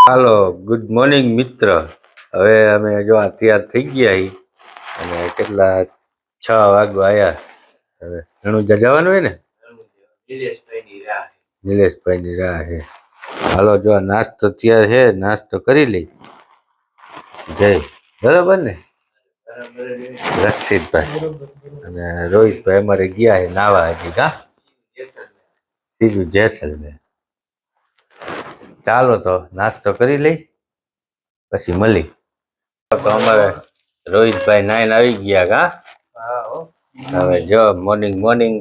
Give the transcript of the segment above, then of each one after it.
હાલો good morning મિત્ર. હવે અમે જો તૈયાર થઈ ગયા હી અને કેટલા 6 વાગવા આવ્યા. હવે ઘણું જવાનું હોય ને નિલેશભાઈની રાહ છે. હાલો જો નાસ્તો તૈયાર છે, નાસ્તો કરી લઈ. જય બરાબર ને રક્ષિતભાઈ અને રોહિતભાઈ અમારે ગયા છે નાવા હજી. કા સીધું જેસલમેર. ચાલો તો નાસ્તો કરી લઈ પછી મળી. તો અમારે રોહિતભાઈ નાઈન આવી ગયા. કા હવે જો મોર્નિંગ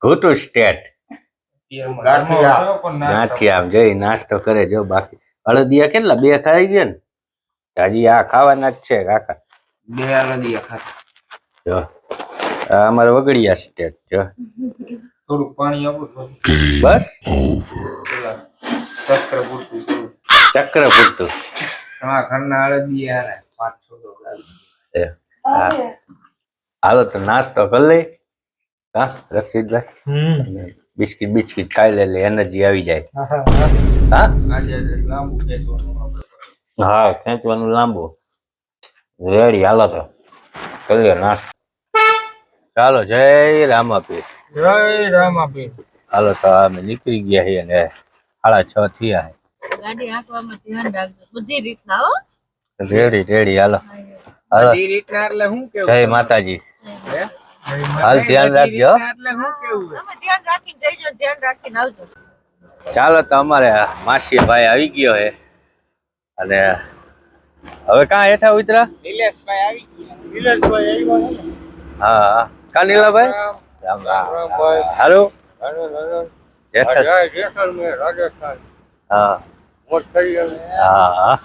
ઘૂટુ સ્ટેટ ગાંઠિયા જઈ નાસ્તો કરે. જો બાકી અડદિયા કેટલા 2 ખાઈ ગયા ને હજી આ ખાવાના જ છે કાકા. 2 અડદિયા ખાતા. જો આ અમારે વગડિયા સ્ટેટ. જો થોડું પાણી આપો બસ ચક્ર ચક્ર પૂરતું પૂરતું. તમારા ઘરના અડદિયા 5-6 હાલો તો નાસ્તો કરી લઈ. હા રક્ષિતભાઈ બિસ્કિટ ખાઈ લે, એનર્જી આવી જાય. હા લાંબુ ખેંચવાનું. હા ખેંચવાનું લાંબુ. રેડી. હાલો તો કરી લે નાસ્તો. ચાલો જય રામાપીર. જય રામાપીર. હાલો તો અમે નીકળી ગયા છીએ અને 6:30 થયા. ગાડી હાંકવામાં ધ્યાન રાખજો બધી રીતના. હો રેડી. હાલો બધી રીતના એટલે હું કેવું? જય માતાજી. હે? હાલ ધ્યાન રાખજો. એટલે હું કેવું? તમે ધ્યાન રાખીને જઈજો, ધ્યાન રાખીને આવજો. ચાલો તો અમારે માસી ભાઈ આવી ગયો હે અને હવે કાં હેઠા ઉતરા. નિલેશભાઈ આવી ગયા. નિલેશભાઈ આવ્યા. હા કા નીલાભાઈ રામ રામ. હાલો જેસલમેર રાજસ્થાન. હા મોજ કરી. હા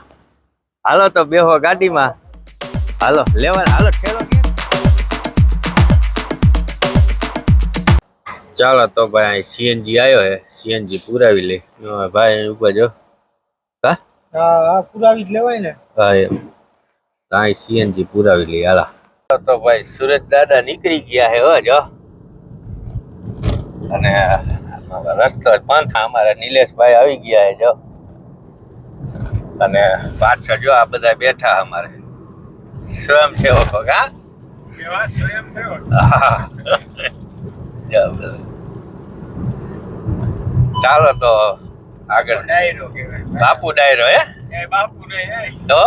હાલો તો બેહો ગાડીમાં. હાલો લેવા. હાલો ઠેલો. ચાલો તો ભાઈ અહીં સીએનજી આવ્યો હે, સીએનજી પુરાવી લે. ભાઈ ઉપર જો. હા પુરાવી જ લેવાય ને. હા એમ અહીં સીએનજી પુરાવી લે. હાલા તો ભાઈ સુરત દાદા નીકળી ગયા હે. હો જો અને રસ્તો બંધ. અમારા નિલેશભાઈ આવી ગયા હે જો અને પાછળ જો આ બધા બેઠા અમારે સ્વયંસેવકો. કા કેવા સ્વયંસેવક? ચાલો તો આગળ. ડાયરો કહેવાય. બાપુ ડાયરો હે એ બાપુ નહીં તો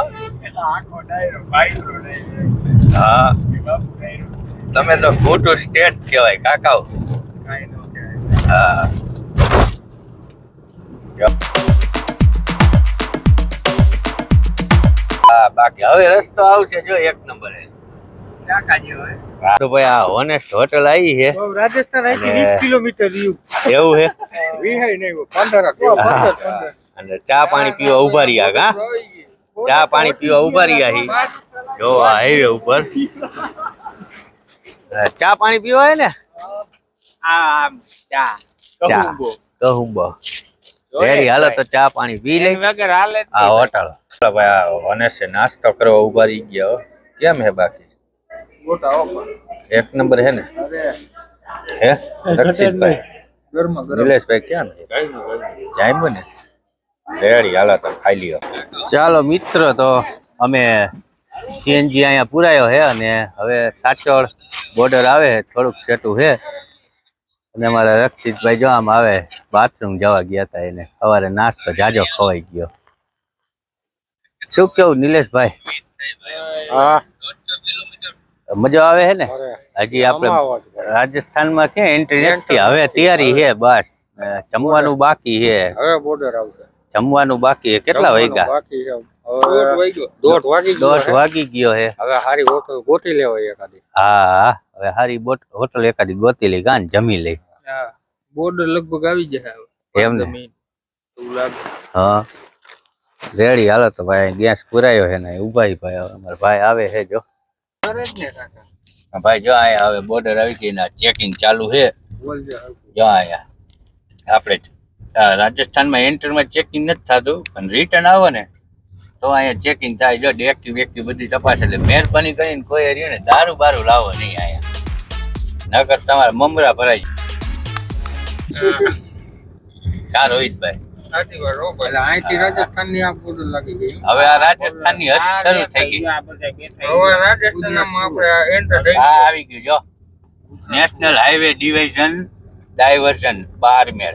આખો ડાયરો ભાઈરો ડાયરો. હા બાપુ ડાયરો તમે તો ઘૂટુ સ્ટેટ કહેવાય કાકાઓ. કાઈ નો કહેવાય. હા બાકી હવે રસ્તો આવશે જો 1 નંબર હે. ચાકા જેવો હે. તો ભાઈ આ ઓનેસ્ટ હોટલ આવી છે. રાજસ્થાન આથી 20 કિલોમીટર રહ્યું. એવું હે. 20 નહીં 15 અને ચા પાણી પીવા ઉભા રહ્યા. કા ચા પાણી પીવા ઉભા રહ્યા હી. જો આ હાઈવે ઉપર ચા પાણી પીવા હે ને. આમ ચા કહુંબો રેડી. હાલો તો ચા પાણી પી લઈ. વગર હાલે આ હોટલ ભાઈ આ ઓનેસ્ટ નાસ્તો કરવા ઉભા રહી ગયા. કેમ હે બાકી? ગોટા ઓપર 1 નંબર હે ને. હે રક્ષિતભાઈ ગરમા ગરમ. નિલેશભાઈ ક્યાં છે? જામ્યો ને. રેડી. હાલો તો ખાઈ લ્યો. ચાલો મિત્ર તો અમે સીએનજી અહીંયા પુરાયો હે અને હવે સાચોડ બોર્ડર આવે થોડુંક સેટું છે અને અમારા રક્ષિતભાઈ જો આમ આવે બાથરૂમ જવા ગયા હતા. એને સવારે નાસ્તો જાજો ખવાઈ ગયો. શું કેવું નિલેશભાઈ? હા મજા આવે છે ને. હજી આપણે રાજસ્થાનમાં ક્યાં એન્ટ્રી નથી. હવે તૈયારી છે બસ. જમવાનું બાકી છે. હવે બોર્ડર આવશે. જમવાનું બાકી છે. કેટલા વાગ્યા? બાકી છે. 1:30 વાગી ગયો છે. હવે હારી હોટલ ગોતી લેવાય એકાદી. હા હવે હારી હોટલ એકાદી ગોતી લઈ ગાન જમી લઈ. હા બોર્ડર લગભગ આવી જાય એમ ને. એવું લાગે. હા રેડી. હાલો તો ભાઈ ગેસ પુરાયો છે ને ઉભા ભાઈ. હવે અમારા ભાઈ આવે છે જો. ભાઈ જો આયા હવે બોર્ડર આવી ગઈ ને ચેકિંગ ચાલુ છે. જો આયા આપણે રાજસ્થાનમાં એન્ટરમાં ચેકિંગ નથી થતું પણ રિટર્ન આવો ને તો અહીંયા ચેકિંગ થાય. જો ડેક્ટિવ વેક્ટિવ બધી તપાસ. એટલે મહેરબાની કરીને કોઈ રહ્યું ને દારૂ બારૂ લાવો નહીં અહીંયા, નકર તમારા મમરા ભરાય. કા રોહિતભાઈ સાચી વાત હો ભાઈ. એટલે અહીંથી રાજસ્થાનની આ બોર્ડર લાગી ગઈ. હવે આ રાજસ્થાનની હદ શરૂ થઈ ગઈ. હવે રાજસ્થાનમાં આપણે એન્ટર થઈ આ આવી ગયું જો national highway division diversion Barmer.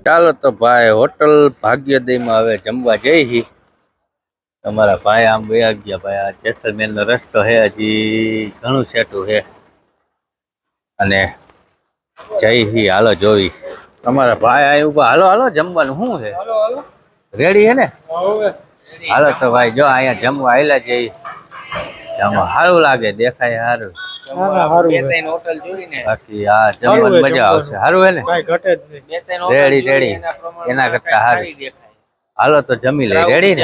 ચાલો તો ભાઈ હોટલ ભાગ્યોદયમાં હવે જમવા જઈ હી. તમારા ભાઈ આમ વયા ગયા ભાઈ. આ જેસલમેરનો રસ્તો હે હજી ઘણું સેટું હે અને જઈ હી હાલો જોઈ. તમારા ભાઈ આ ઉભા હાલો હાલો જમવાનું શું છે રેડી હે ને? હાલો તો ભાઈ જો અહીંયા જમવા આવેલા જઈ. જમવા સારું લાગે દેખાય સારું. બાકી આ જમવાની મજા આવશે. સારું હે ને? રેડી રેડી એના કરતા સારું. હાલો તો જમી લઈ. રેડી ને?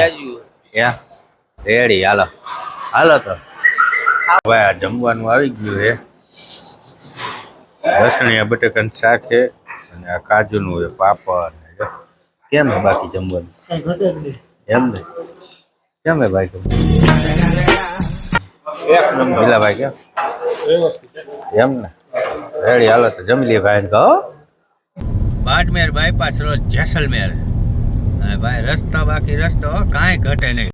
રેડી હાલો હાલો તો ભાઈ આ જમવાનું આવી ગયું છે. લસણિયા બટેકાનું શાક છે અને આ કાજુનું છે પાપડ. કેમ હે બાકી જમવાનું? એમ ને કેમ હે ભાઈ? પેલા ભાઈ કેમ એમ ને? રેડી હાલો તો જમી લઈએ ભાઈ. કહો બાડમેર બાયપાસ રોડ જેસલમેર. અને ભાઈ રસ્તો બાકી રસ્તો કાંઈ ઘટે નહીં.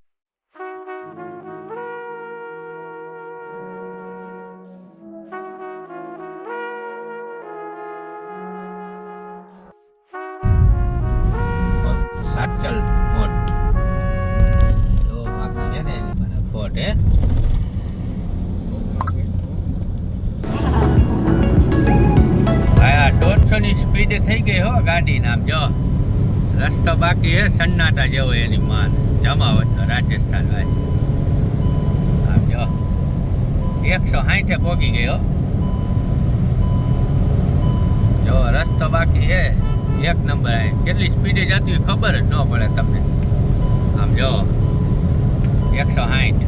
સાચલ ફોર્ટ જો બાકી છે ને એની મને ફોર્ટ હે. ભાઈ આ 150 ની સ્પીડે થઈ ગઈ હો ગાડી. નામ જો રસ્તો બાકી હે સન્નાટા જેવો એની માન જમાવટનો રાજસ્થાન ભાઈ. આમ જો 160 પહોંચી ગયો. જો રસ્તો બાકી હે એક નંબર. આ કેટલી સ્પીડે જતી હોય ખબર જ ન પડે તમને. આમ જો 160.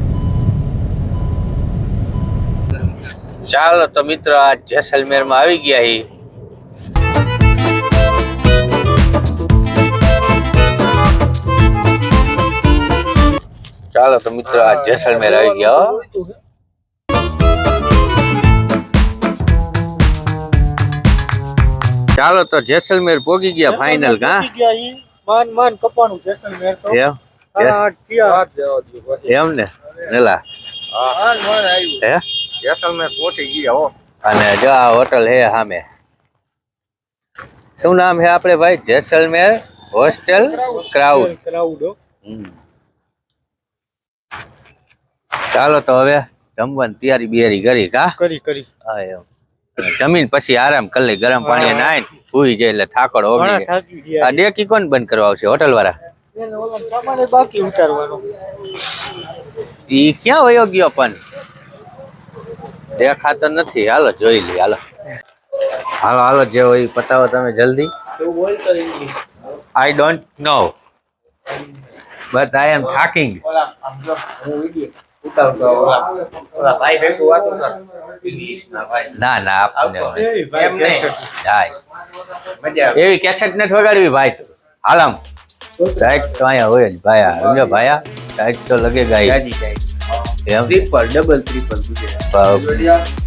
ચાલો તો મિત્રો આ જેસલમેરમાં આવી ગયા હી. ચાલો તો મિત્રો આ જેસલમેર આવી ગયા. ચાલો તો જેસલમેર પોગી ગયા ફાઇનલ. કા માન કપાણું જેસલમેર તો એમ ને નેલા હે જેસલમેર પહોંચી ગયા હો. અને જો આ હોટલ હે સામે. શું નામ હે આપણે ભાઈ? Jaisalmer hostel crowd. ચાલો તો હવે જમવાની તૈયારી બિયારી કરી. કા કરી હા એમ જમીન પછી આરામ કરી લઈ. ગરમ પાણી નાઈને સુઈ જાય એટલે થાકડ ઓગળી જાય. આ ડેકી કોણ બંધ કરવા આવશે? હોટલ વાળા. બાકી ઉતારવાનો ઈ ક્યાં વયો ગયો પણ દેખાતો નથી. હાલો જોઈ લઈ. હાલો હાલો હાલો જે હોય પતાવો તમે જલ્દી. I don't know but I am થાકિંગ. ના ના આપને એવી કેસેટ નથી વગાડવી ભાઈ. હાલમ ડાયરેક્ટ તો અહીંયા હોય જ ભાયા. સમજો ભાયા ડાયરેક્ટ તો લગેગા એમ. ટ્રિપલ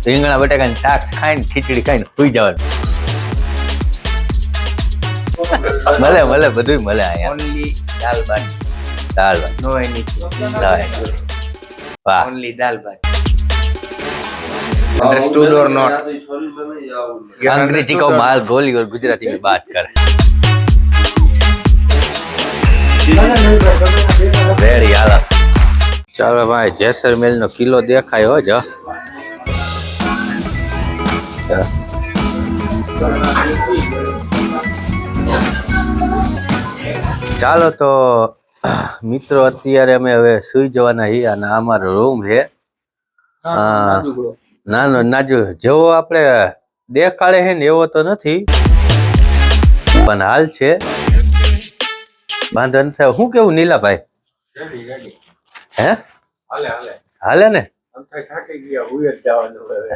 રીંગણા બટાકાની શાક ખાઈને ખીચડી ખાઈને સુઈ જવાનું. મળે મળે બધું મળે અહીંયા. ઓનલી દાલ ભાત. દાલ ભાત નો એનીથિંગ. વાહ ઓનલી દાલ ભાત. अंडरस्टूड और नॉट? अंग्रेजी को माल बोली और गुजराती में बात कर. રેડી હાલો. ચાલો ભાઈ જેસલમેર નો કિલ્લો દેખાયો જ. ચાલો તો મિત્રો અત્યારે અમે હવે સુઈ જવાના છીએ. અને આ અમારો રૂમ છે. નાનો નાજુ જેવો આપણે દેખાડે છે ને એવો તો નથી પણ હાલ છે. વાંધો નથી. શું કેવું નીલાભાઈ? હે હાલે ને?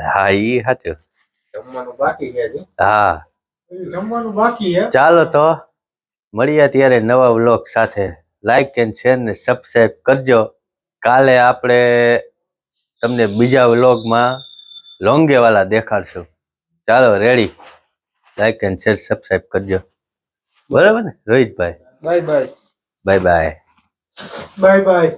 હા ઈ સાચું. હા જમવાનું બાકી હે. ચાલો તો મળીએ ત્યારે નવા વ્લોગ સાથે. લાઈક એન્ડ શેર ને સબસ્ક્રાઈબ કરજો. કાલે આપણે તમને બીજા વ્લોગમાં લોંગેવાલા દેખાડશું. ચાલો ready. Like and share subscribe કરજો. બરાબર ને રોહિતભાઈ? Bye bye. Bye bye. Bye by.